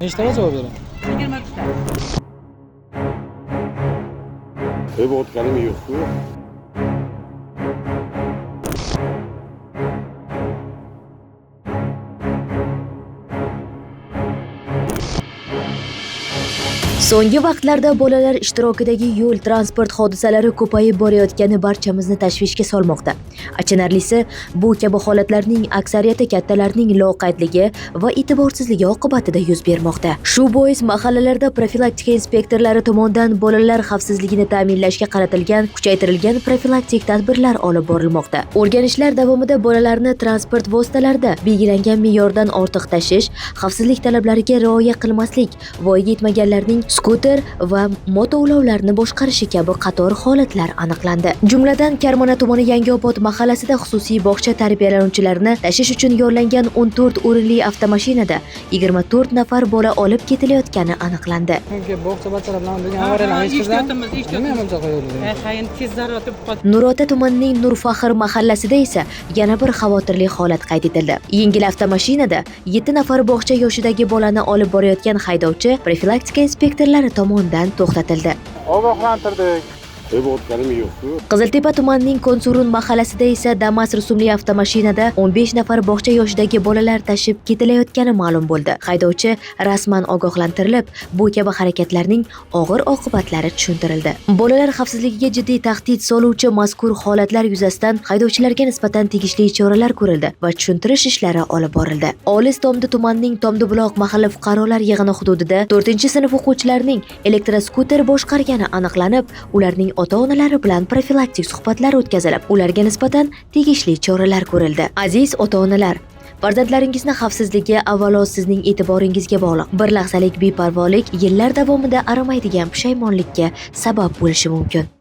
Nechtaga javob beraman? 23 ta. Bu o'tganim yo'q-ku. So'nggi vaqtlarda bolalar ishtirokidagi yo'l transport hodisalari ko'payib borayotgani barchamizni tashvishga solmoqda. Achinarlisi, bu kabi holatlarning aksariyati kattalarning loqaydligi va e'tiborsizligi oqibatida yuz bermoqda. Shu bois mahallalarda profilaktika inspektorlari tomonidan bolalar xavfsizligini ta'minlashga qaratilgan kuchaytirilgan profilaktik tadbirlar olib borilmoqda. O'rganishlar davomida bolalarni transport vositalarida belgilangan me'yordan ortiq tashish, xavfsizlik talablariga rioya qilmaslik, voyaga yetmaganlarning skuter va motoulovlarni boshqarishi kabi qator holatlar aniqlandi. Jumladan, Karmana tumani Yangiobod mahallasida xususiy bog'cha tarbiyalanuvchilarini tashish uchun yo'llangan 14 o'rinli avtomashinada 24 nafar bola olib ketilayotgani aniqlandi. Chunki bog'cha bolalar bilan bo'lgan avariyalarni eshitdim. Nima hamda qo'yildi? Hayin tezlar o'tib qoldi. Nurota tumanining Nurfaxr mahallasida esa yana bir xavotirli holat qayd etildi. Yengil avtomashinada 7 nafar bog'cha yoshidagi bolani olib borayotgan haydovchi profilaktika inspektorlari tomonidan to'xtatildi. Ogohlantirdik. Bu o'tganim yo'q-ku. Qiziltepa tumanining Konsurun mahallasida esa Damas rusumli avtomashinada 15 nafar bog'cha yoshidagi bolalar tashib ketilayotgani ma'lum bo'ldi. Haydovchi rasman ogohlantirilib, bu kabi harakatlarning og'ir oqibatlari tushuntirildi. Bolalar xavfsizligiga jiddiy tahdid soluvchi mazkur holatlar yuzasidan haydovchilarga nisbatan tegishli choralar ko'rildi va tushuntirish ishlari olib borildi. Olis Tomdi tumanining Tomdibuloq mahalla fuqarolar yig'ini hududida 4-sinf o'quvchilarining elektroskuter boshqargani aniqlanib, ularning ota-onalari bilan profilaktik suhbatlar o'tkazilib, ularga nisbatan tegishli choralar ko'rildi. Aziz ota-onalar, farzandlaringizni xavfsizligi avvalo sizning e'tiboringizga bog'liq. Bir lahzalik beparvolik yillar davomida arimaydigan pushaymonlikka sabab bo'lishi mumkin.